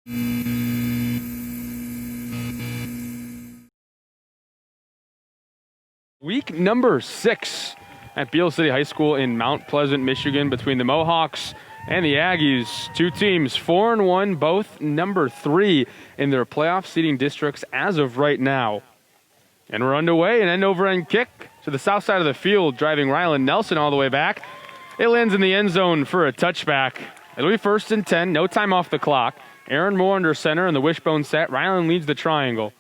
Week number 6 at Beal City High School in Mount Pleasant, Michigan, between the Mohawks and the Aggies. Two teams, 4-1, both number 3 in their playoff seeding districts as of right now. And we're underway, an end-over-end kick to the south side of the field, driving Rylan Nelson all the way back. It lands in the end zone for a touchback. It'll be 1st and 10, no time off the clock. Aaron Moore under center in the wishbone set. Rylan leads the triangle.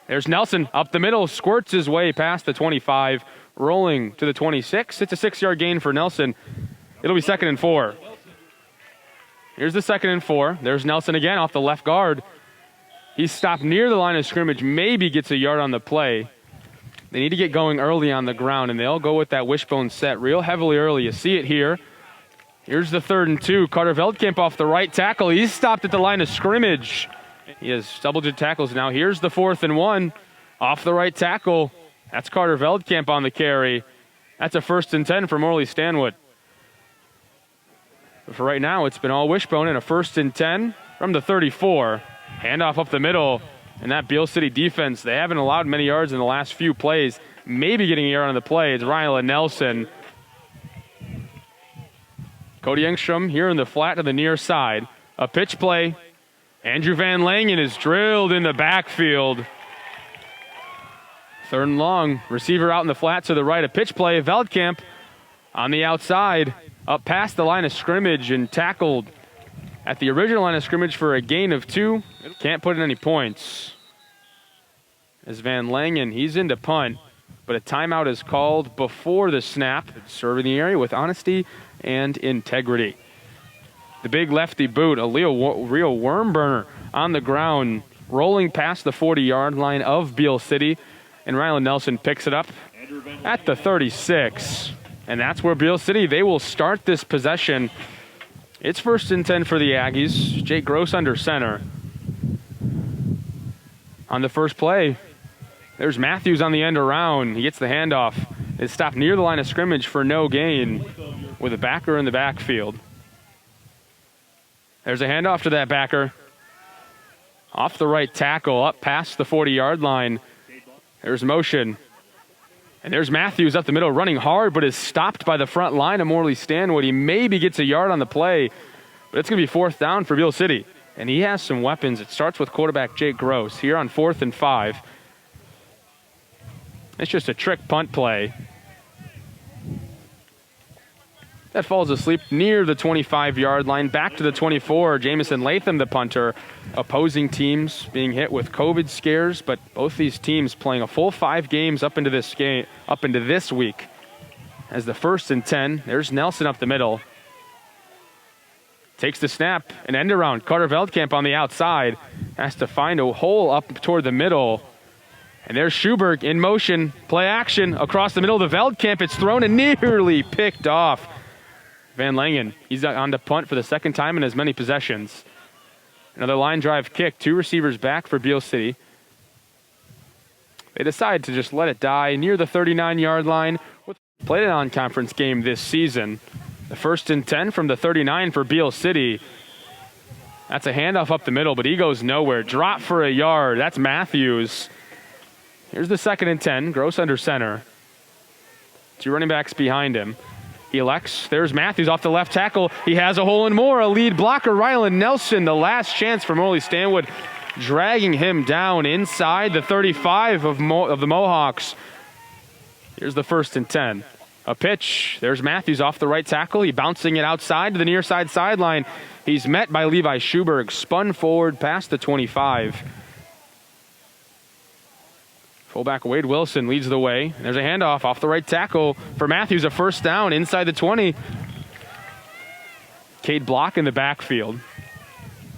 There's Nelson up the middle, squirts his way past the 25, rolling to the 26. It's a 6-yard gain for Nelson. It'll be 2nd and 4. Here's the 2nd and 4. There's Nelson again off the left guard. He's stopped near the line of scrimmage, maybe gets a yard on the play. They need to get going early on the ground, and they'll go with that wishbone set real heavily early. You see it here. Here's the 3rd and 2. Carter Veldkamp off the right tackle. He's stopped at the line of scrimmage. He has double-digit tackles now. Here's the 4th and 1. Off the right tackle. That's Carter Veldkamp on the carry. That's a 1st and 10 for Morley Stanwood. But for right now, it's been all wishbone and a 1st and 10 from the 34. Handoff up the middle. And that Beal City defense, they haven't allowed many yards in the last few plays. Maybe getting a yard on the play. It's Rylan Nelson. Cody Engstrom here in the flat to the near side. A pitch play. Andrew Van Langen is drilled in the backfield. 3rd and long. Receiver out in the flat to the right. A pitch play. Veldkamp on the outside. Up past the line of scrimmage and tackled at the original line of scrimmage for a gain of 2. Can't put in any points. As Van Langen, he's into punt, but a timeout is called before the snap. Serving the area with honesty and integrity. The big lefty boot, a real worm burner on the ground, rolling past the 40-yard line of Beal City. And Rylan Nelson picks it up at the 36. And that's where Beal City, they will start this possession. It's 1st and 10 for the Aggies. Jake Gross under center. On the first play, there's Matthews on the end around. He gets the handoff. It's stopped near the line of scrimmage for no gain with a backer in the backfield. There's a handoff to that backer. Off the right tackle, up past the 40-yard line. There's motion. And there's Matthews up the middle, running hard, but is stopped by the front line of Morley Stanwood. He maybe gets a yard on the play, but it's going to be 4th down for Beal City. And he has some weapons. It starts with quarterback Jake Gross here on 4th and 5. It's just a trick punt play. That falls asleep near the 25-yard line, back to the 24. Jamison Latham, the punter. Opposing teams being hit with COVID scares, but both these teams playing a full 5 games up into this week. As the 1st and 10, there's Nelson up the middle. Takes the snap, an end around. Carter Veldkamp on the outside. Has to find a hole up toward the middle. And there's Schuberg in motion. Play action across the middle of the Veldkamp. It's thrown and nearly picked off. Van Langen, he's on to punt for the 2nd time in as many possessions. Another line drive kick, 2 receivers back for Beal City. They decide to just let it die near the 39-yard line. Played an on-conference game this season. The 1st and 10 from the 39 for Beal City. That's a handoff up the middle, but he goes nowhere. Drop for a yard. That's Matthews. Here's the 2nd and 10. Gross under center. 2 running backs behind him. He elects. There's Matthews off the left tackle. He has a hole and more. A lead blocker, Rylan Nelson. The last chance for Morley Stanwood, dragging him down inside the 35 of the Mohawks. Here's the 1st and 10. A pitch. There's Matthews off the right tackle. He bouncing it outside to the near side sideline. He's met by Levi Schuberg. Spun forward past the 25. Fullback Wade Wilson leads the way. There's a handoff off the right tackle for Matthews. A 1st down inside the 20. Cade Block in the backfield.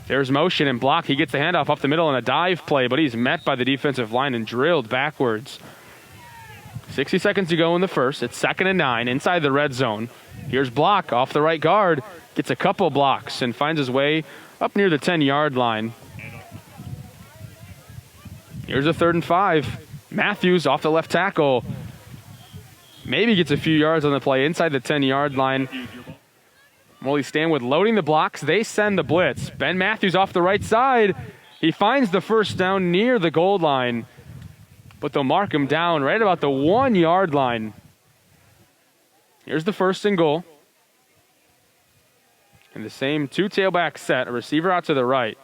There's motion and Block. He gets the handoff up the middle on a dive play, but he's met by the defensive line and drilled backwards. 60 seconds to go in the first. It's 2nd and 9 inside the red zone. Here's Block off the right guard. Gets a couple blocks and finds his way up near the 10-yard line. Here's a 3rd and 5. Matthews off the left tackle. Maybe gets a few yards on the play inside the 10-yard line. Morley Stanwood loading the blocks. They send the blitz. Ben Matthews off the right side. He finds the first down near the goal line, but they'll mark him down right about the 1 yard line. Here's the 1st and goal. In the same two tailback set, a receiver out to the right.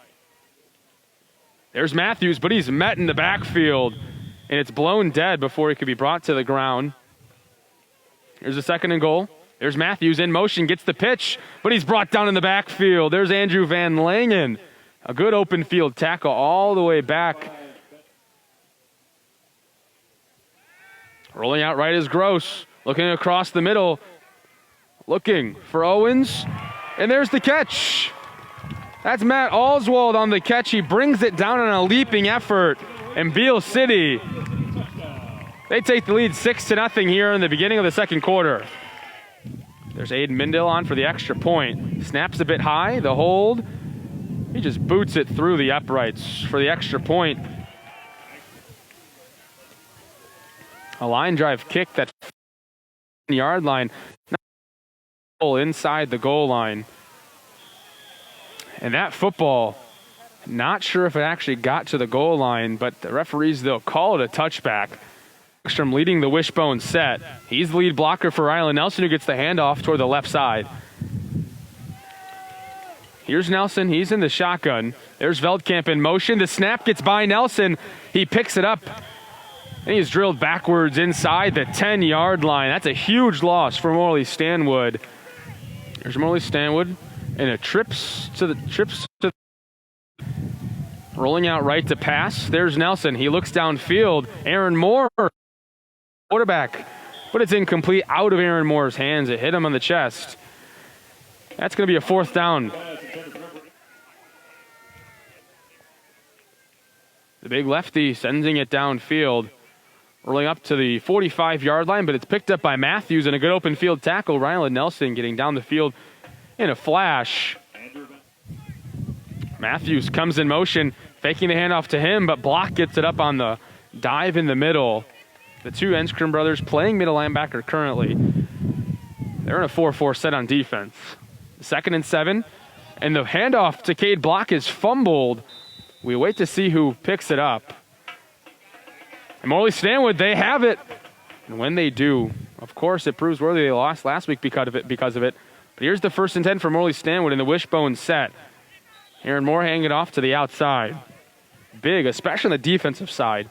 There's Matthews, but he's met in the backfield, and it's blown dead before he could be brought to the ground. Here's the 2nd and goal. There's Matthews in motion, gets the pitch, but he's brought down in the backfield. There's Andrew Van Langen. A good open field tackle all the way back. Rolling out right is Gross. Looking across the middle. Looking for Owens. And there's the catch. That's Matt Oswald on the catch. He brings it down on a leaping effort. And Beal City, they take the lead 6-0 here in the beginning of the second quarter. There's Aiden Mindell on for the extra point. Snaps a bit high, the hold. He just boots it through the uprights for the extra point. A line drive kick that yard line inside the goal line. And that football, not sure if it actually got to the goal line, but the referees, they'll call it a touchback. Ekstrom leading the wishbone set. He's the lead blocker for Rylan Nelson, who gets the handoff toward the left side. Here's Nelson. He's in the shotgun. There's Veldkamp in motion. The snap gets by Nelson. He picks it up, and he's drilled backwards inside the 10-yard line. That's a huge loss for Morley Stanwood. There's Morley Stanwood, and it trips to the rolling out right to pass. There's Nelson. He looks downfield. Aaron Moore, quarterback, but it's incomplete, out of Aaron Moore's hands. It hit him on the chest. That's going to be a 4th down. The big lefty sending it downfield, rolling up to the 45-yard line, but it's picked up by Matthews and a good open field tackle. Rylan Nelson getting down the field in a flash. Matthews comes in motion, faking the handoff to him, but Block gets it up on the dive in the middle. The two Enskrim brothers playing middle linebacker currently. They're in a 4-4 set on defense. 2nd and 7, and the handoff to Cade Block is fumbled. We wait to see who picks it up. And Morley Stanwood, they have it. And when they do, of course, it proves worthy they lost last week because of it. But here's the 1st and 10 for Morley Stanwood in the wishbone set. Aaron Moore hanging it off to the outside. Big, especially on the defensive side.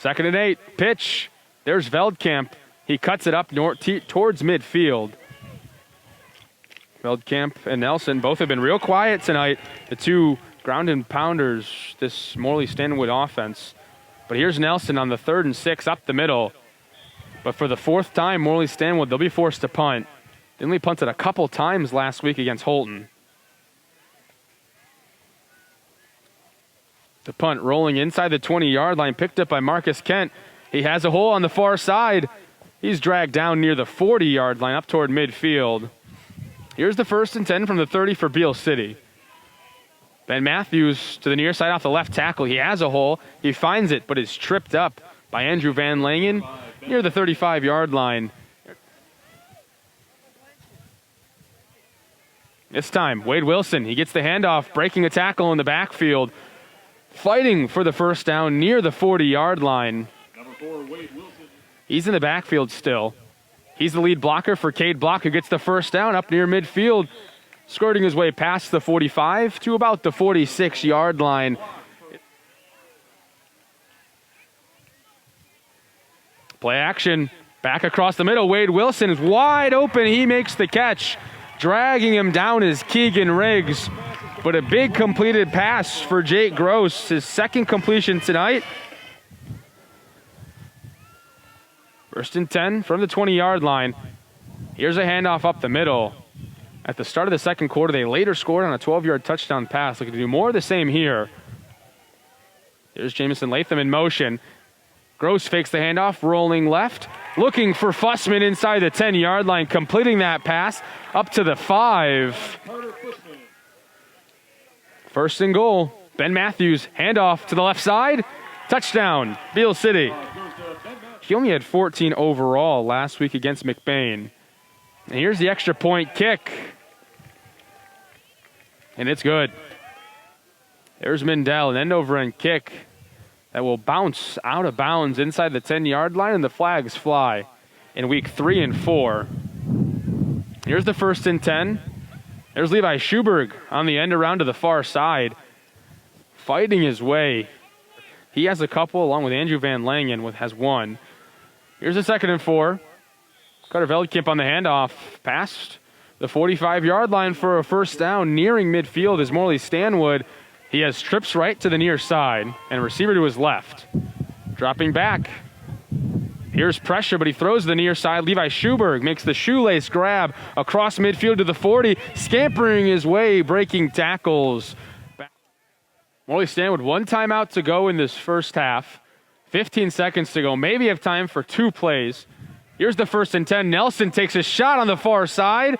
2nd and 8, pitch. There's Veldkamp. He cuts it up towards midfield. Veldkamp and Nelson both have been real quiet tonight. The two ground and pounders, this Morley Stanwood offense. But here's Nelson on the 3rd and 6 up the middle. But for the 4th time, Morley Stanwood, they'll be forced to punt. They only punted a couple times last week against Holton. The punt rolling inside the 20-yard line, picked up by Marcus Kent. He has a hole on the far side. He's dragged down near the 40-yard line up toward midfield. Here's the 1st and 10 from the 30 for Beal City. Ben Matthews to the near side off the left tackle. He has a hole. He finds it, but is tripped up by Andrew Van Langen near the 35-yard line. This time, Wade Wilson, he gets the handoff, breaking a tackle in the backfield, fighting for the 1st down near the 40-yard line. Number 4, Wade Wilson. He's in the backfield still. He's the lead blocker for Cade Block, who gets the 1st down up near midfield, skirting his way past the 45 to about the 46-yard line. Play action, back across the middle. Wade Wilson is wide open. He makes the catch. Dragging him down is Keegan Riggs. But a big completed pass for Jake Gross, his 2nd completion tonight. 1st and 10 from the 20-yard line. Here's a handoff up the middle. At the start of the second quarter, they later scored on a 12-yard touchdown pass. Looking to do more of the same here. There's Jamison Latham in motion. Gross fakes the handoff, rolling left. Looking for Fussman inside the 10-yard line, completing that pass up to the 5. 1st and goal. Ben Matthews, handoff to the left side. Touchdown, Beal City. He only had 14 overall last week against McBain. And here's the extra point kick. And it's good. There's Mindell, an end-over-end kick that will bounce out of bounds inside the 10-yard line, and the flags fly in week 3 and 4. Here's the 1st and 10. There's Levi Schuberg on the end around to the far side, fighting his way. He has a couple, along with Andrew Van Langen, has one. Here's the 2nd and 4. Carter Veldkamp on the handoff, past the 45-yard line for a first down, nearing midfield is Morley Stanwood. He has trips right to the near side and receiver to his left. Dropping back. Here's pressure, but he throws to the near side. Levi Schuberg makes the shoelace grab across midfield to the 40, scampering his way, breaking tackles. Morley Stanwood, 1 timeout to go in this first half. 15 seconds to go. Maybe have time for 2 plays. Here's the 1st and 10. Nelson takes a shot on the far side,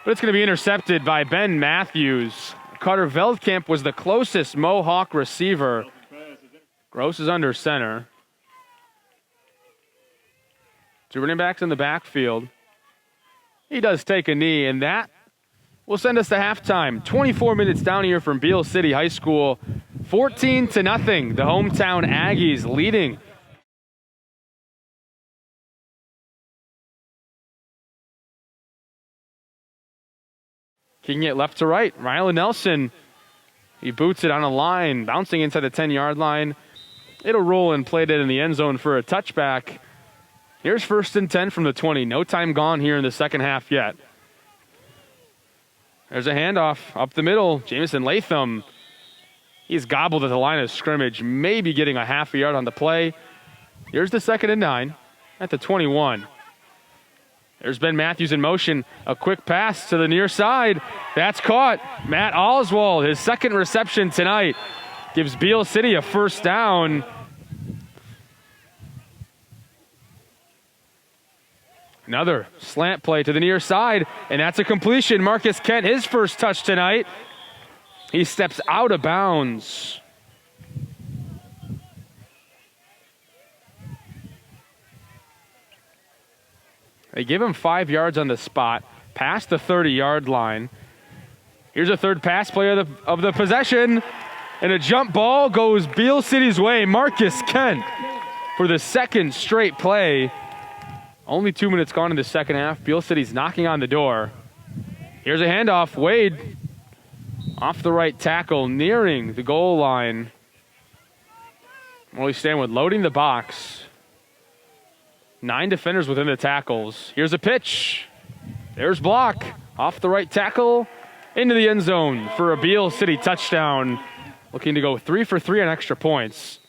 but it's going to be intercepted by Ben Matthews. Carter Veldkamp was the closest Mohawk receiver. Gross is under center. 2 running backs in the backfield. He does take a knee, and that will send us to halftime. 24 minutes down here from Beal City High School. 14-0. The hometown Aggies leading. Kicking it left to right. Rylan Nelson, he boots it on a line, bouncing inside the 10-yard line. It'll roll and played it in the end zone for a touchback. Here's 1st and 10 from the 20. No time gone here in the second half yet. There's a handoff up the middle. Jamison Latham, he's gobbled at the line of scrimmage, maybe getting a half a yard on the play. Here's the 2nd and 9 at the 21. There's Ben Matthews in motion. A quick pass to the near side. That's caught. Matt Oswald, his 2nd reception tonight, gives Beal City a first down. Another slant play to the near side, and that's a completion. Marcus Kent, his first touch tonight. He steps out of bounds. They give him 5 yards on the spot, past the 30-yard line. Here's a 3rd pass play of the possession, and a jump ball goes Beal City's way. Marcus Kent for the 2nd straight play. Only 2 minutes gone in the second half. Beal City's knocking on the door. Here's a handoff. Wade off the right tackle, nearing the goal line. Morley Stanwood loading the box. 9 defenders within the tackles. Here's a pitch. There's block. Off the right tackle, into the end zone for a Beal City touchdown. Looking to go 3 for 3 on extra points.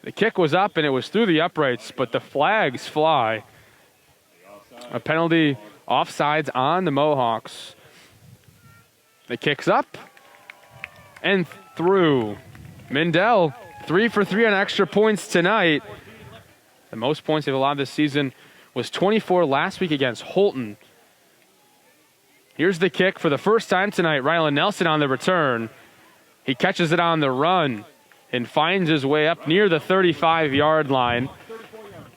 The kick was up and it was through the uprights, but the flags fly. A penalty, offsides on the Mohawks. The kick's up and through. Mindell, 3 for 3 on extra points tonight. The most points they've allowed this season was 24 last week against Holton. Here's the kick for the first time tonight. Rylan Nelson on the return. He catches it on the run and finds his way up near the 35-yard line.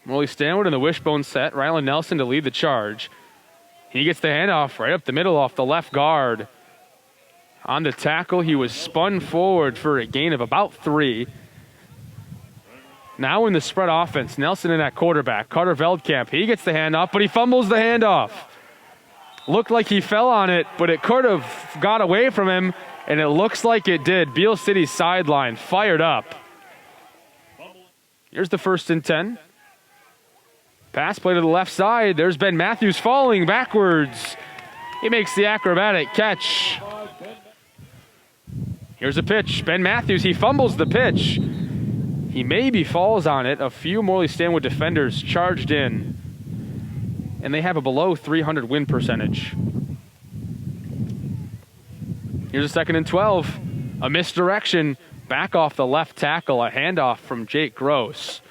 Morley Stanwood in the wishbone set. Rylan Nelson to lead the charge. He gets the handoff right up the middle off the left guard. On the tackle, he was spun forward for a gain of about 3. Now in the spread offense, Nelson in at quarterback. Carter Veldkamp, he gets the handoff, but he fumbles the handoff. Looked like he fell on it, but it could have got away from him, and it looks like it did. Beal City's sideline fired up. Here's the 1st and 10. Pass play to the left side. There's Ben Matthews falling backwards. He makes the acrobatic catch. Here's a pitch. Ben Matthews, he fumbles the pitch. He maybe falls on it. A few Morley Stanwood defenders charged in, and they have a below 300 win percentage. Here's a 2nd and 12. A misdirection back off the left tackle. A handoff from Jake Gross.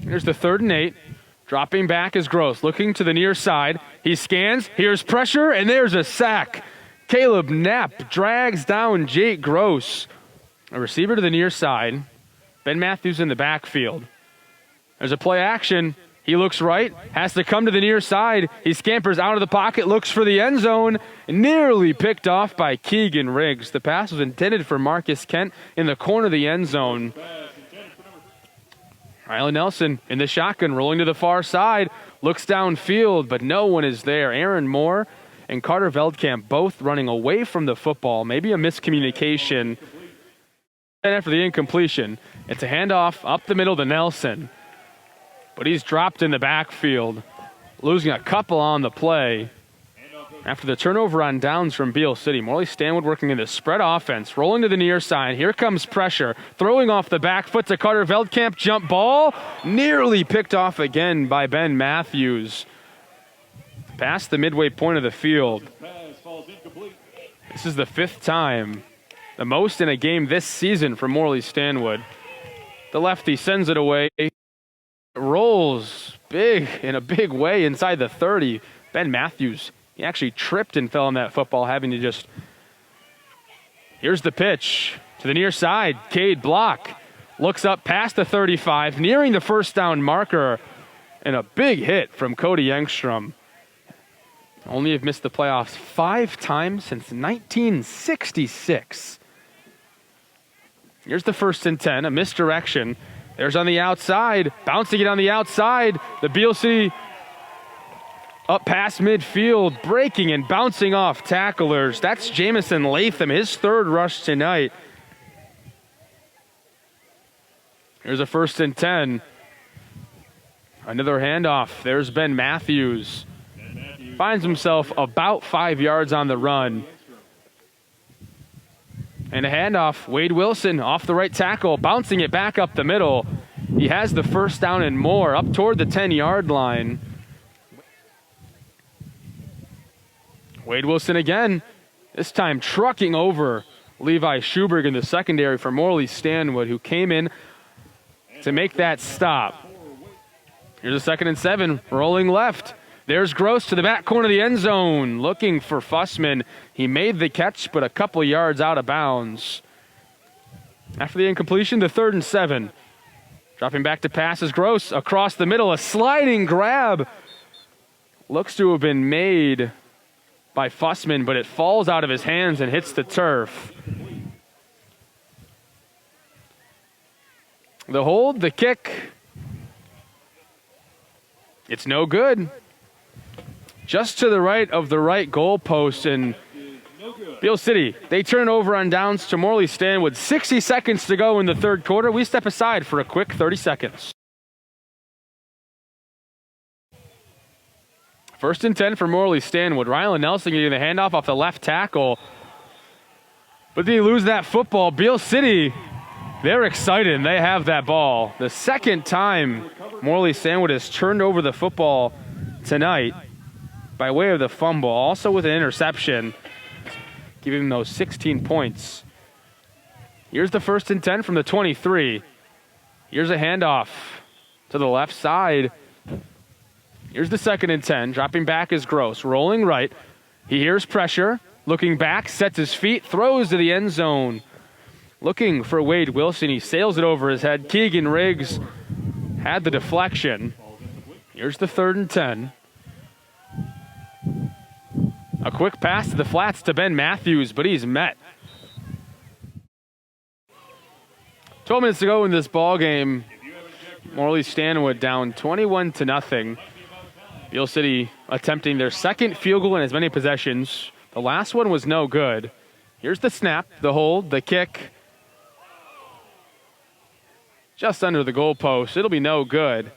Here's the 3rd and 8. Dropping back is Gross, looking to the near side. He scans. Here's pressure, and there's a sack. Caleb Knapp drags down Jake Gross. A receiver to the near side. Ben Matthews in the backfield. There's a play action. He looks right, has to come to the near side. He scampers out of the pocket, looks for the end zone, nearly picked off by Keegan Riggs. The pass was intended for Marcus Kent in the corner of the end zone. Riley Nelson in the shotgun, rolling to the far side, looks downfield, but no one is there. Aaron Moore and Carter Veldkamp both running away from the football. Maybe a miscommunication. And after the incompletion, it's a handoff up the middle to Nelson. But he's dropped in the backfield, losing a couple on the play. After the turnover on downs from Beal City, Morley Stanwood working in the spread offense, rolling to the near side. Here comes pressure, throwing off the back foot to Carter Veldkamp. Jump ball, nearly picked off again by Ben Matthews. Past the midway point of the field. This is the 5th time, the most in a game this season for Morley Stanwood. The lefty sends it away. Rolls big in a big way inside the 30. Ben Matthews, he actually tripped and fell on that football, having to just... Here's the pitch to the near side. Cade block. Looks up past the 35, nearing the first down marker. And a big hit from Cody Engstrom. Only have missed the playoffs 5 times since 1966. Here's the 1st and 10, a misdirection. There's on the outside, bouncing it on the outside. The Beal City up past midfield, breaking and bouncing off tacklers. That's Jamison Latham, his 3rd rush tonight. Here's a 1st and 10. Another handoff. There's Ben Matthews. Finds himself about 5 yards on the run. And a handoff. Wade Wilson off the right tackle, bouncing it back up the middle. He has the first down and more, up toward the 10-yard line. Wade Wilson again, this time trucking over Levi Schuberg in the secondary for Morley Stanwood, who came in to make that stop. Here's a 2nd and 7, rolling left. There's Gross to the back corner of the end zone, looking for Fussman. He made the catch, but a couple yards out of bounds. After the incompletion, the 3rd and 7. Dropping back to pass is Gross across the middle. A sliding grab. Looks to have been made by Fussman, but it falls out of his hands and hits the turf. The hold, the kick. It's no good. Just to the right of the right goalpost, and Beal City, they turn over on downs to Morley Stanwood. 60 seconds to go in the 3rd quarter. We step aside for a quick 30 seconds. 1st and 10 for Morley Stanwood. Rylan Nelson getting the handoff off the left tackle. But did he lose that football? Beal City, they're excited, and they have that ball. The 2nd time Morley Stanwood has turned over the football tonight by way of the fumble, also with an interception, giving them those 16 points. Here's the 1st and 10 from the 23. Here's a handoff to the left side. Here's the 2nd and 10. Dropping back is Gross, rolling right. He hears pressure, looking back, sets his feet, throws to the end zone. Looking for Wade Wilson. He sails it over his head. Keegan Riggs had the deflection. Here's the 3rd and 10. A quick pass to the flats to Ben Matthews, but he's met. 12 minutes to go in this ball game. Morley Stanwood down 21-0. Beal City attempting their 2nd field goal in as many possessions. The last one was no good. Here's the snap, the hold, the kick. Just under the goalpost. It'll be no good.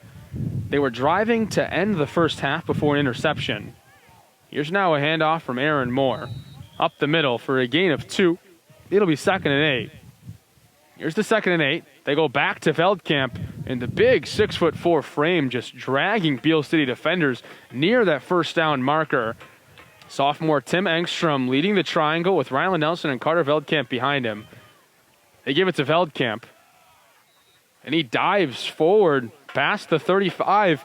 They were driving to end the first half before an interception. Here's now a handoff from Aaron Moore. Up the middle for a gain of 2. It'll be 2nd and 8. Here's the 2nd and 8. They go back to Veldkamp, and the big 6'4" frame just dragging Beal City defenders near that first down marker. Sophomore Tim Engstrom leading the triangle with Rylan Nelson and Carter Veldkamp behind him. They give it to Veldkamp, and he dives forward past the 35.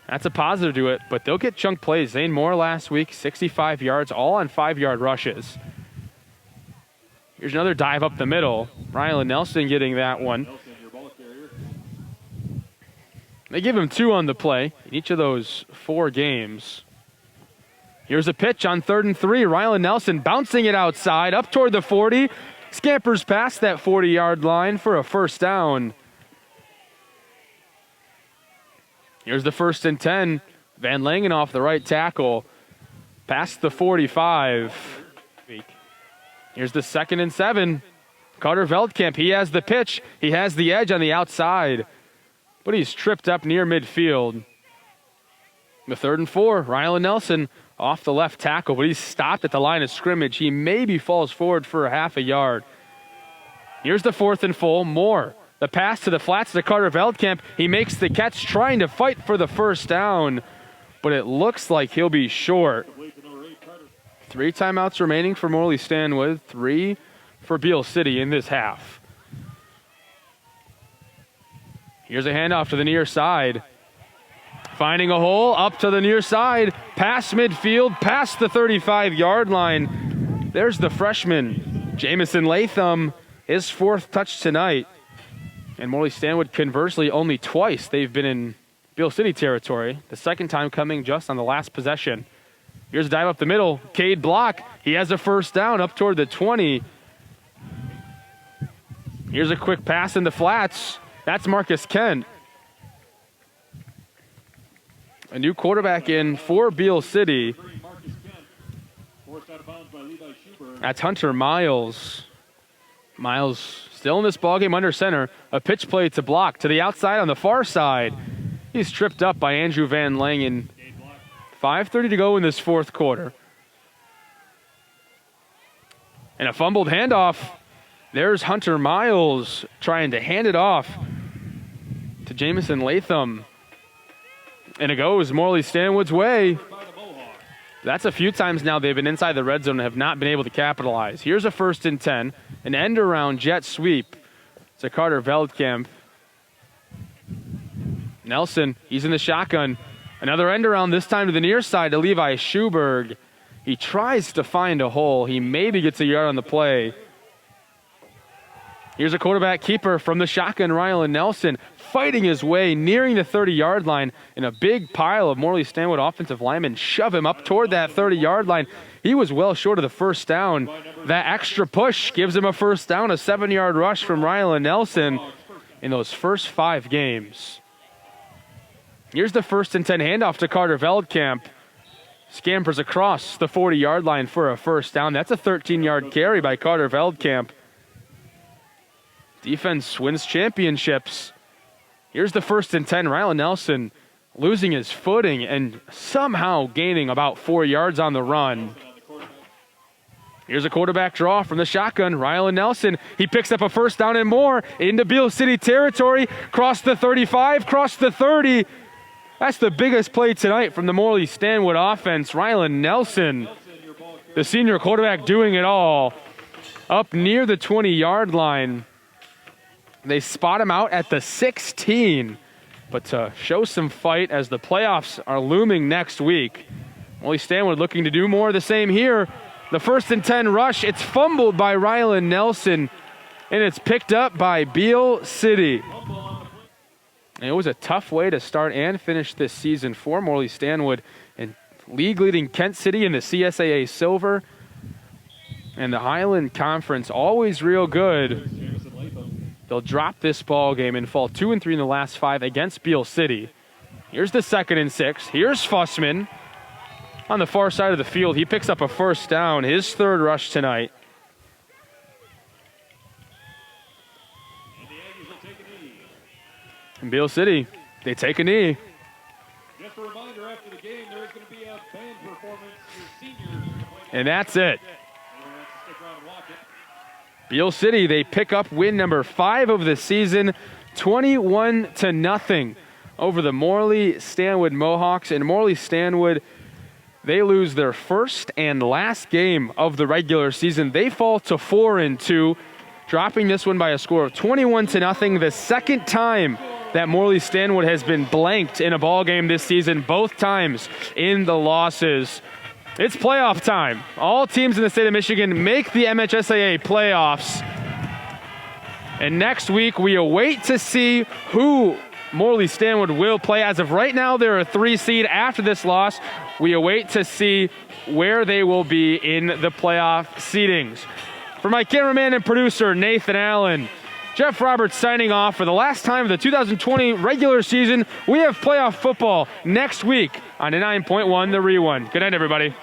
That's a positive to it, but they'll get chunk plays. Zane Moore last week, 65 yards, all on 5-yard rushes. Here's another dive up the middle. Rylan Nelson getting that one. They give him 2 on the play in each of those 4 games. Here's a pitch on 3rd and 3. Rylan Nelson bouncing it outside up toward the 40. Scampers past that 40-yard line for a first down. Here's the 1st and 10. Van Langen off the right tackle. Past the 45. Here's the 2nd and 7. Carter Veldkamp, he has the pitch. He has the edge on the outside. But he's tripped up near midfield. The 3rd and 4. Rylan Nelson off the left tackle, but he's stopped at the line of scrimmage. He maybe falls forward for a half a yard. Here's the 4th and full. Moore. The pass to the flats to Carter Veldkamp. He makes the catch, trying to fight for the first down, but it looks like he'll be short. 3 timeouts remaining for Morley Stanwood, 3 for Beal City in this half. Here's a handoff to the near side. Finding a hole, up to the near side, past midfield, past the 35-yard line. There's the freshman, Jamison Latham, his 4th touch tonight. And Morley Stanwood, conversely, only twice they've been in Beal City territory, the 2nd time coming just on the last possession. Here's a dive up the middle, Cade block. He has a first down up toward the 20. Here's a quick pass in the flats. That's Marcus Kent. A new quarterback in for Beal City. That's Hunter Miles. Miles still in this ballgame under center. A pitch play to block to the outside on the far side. He's tripped up by Andrew Van Langen. 5:30 to go in this 4th quarter. And a fumbled handoff. There's Hunter Miles trying to hand it off to Jamison Latham. And it goes Morley Stanwood's way. That's a few times now they've been inside the red zone and have not been able to capitalize. Here's a 1st and 10. An end around jet sweep to Carter Veldkamp. Nelson, he's in the shotgun. Another end around, this time to the near side to Levi Schuberg. He tries to find a hole. He maybe gets a yard on the play. Here's a quarterback keeper from the shotgun, Rylan Nelson, fighting his way, nearing the 30-yard line, and a big pile of Morley Stanwood offensive linemen shove him up toward that 30-yard line. He was well short of the first down. That extra push gives him a first down, a 7-yard rush from Rylan Nelson in those first 5 games. Here's the 1st and 10 handoff to Carter Veldkamp. Scampers across the 40-yard line for a first down. That's a 13-yard carry by Carter Veldkamp. Defense wins championships. Here's the 1st and 10. Rylan Nelson losing his footing and somehow gaining about 4 yards on the run. Here's a quarterback draw from the shotgun. Rylan Nelson, he picks up a first down and more into Beal City territory. Cross the 35, cross the 30. That's the biggest play tonight from the Morley Stanwood offense. Rylan Nelson, the senior quarterback, doing it all. Up near the 20-yard line. They spot him out at the 16. But to show some fight as the playoffs are looming next week. Morley Stanwood looking to do more of the same here. The 1st and 10 rush. It's fumbled by Rylan Nelson. And it's picked up by Beal City. And it was a tough way to start and finish this season for Morley Stanwood. And league-leading Kent City in the CSAA Silver. And the Highland Conference, always real good. They'll drop this ball game and fall 2-3 in the last 5 against Beal City. Here's the 2nd and 6. Here's Fussman on the far side of the field. He picks up a first down, his 3rd rush tonight. And Beal City, they take a knee. Just a reminder, after the game, there is going to be a band performance for seniors. And that's it. Beal City, they pick up win number 5 of the season, 21-0 over the Morley Stanwood Mohawks. And Morley Stanwood, they lose their first and last game of the regular season. They fall to 4-2, dropping this one by a score of 21-0. The 2nd time that Morley Stanwood has been blanked in a ball game this season, both times in the losses. It's playoff time. All teams in the state of Michigan make the MHSAA playoffs. And next week, we await to see who Morley Stanwood will play. As of right now, they're a 3 seed. After this loss, we await to see where they will be in the playoff seedings. For my cameraman and producer, Nathan Allen, Jeff Roberts signing off for the last time of the 2020 regular season. We have playoff football next week on 9.1 The Rerun. Good night, everybody.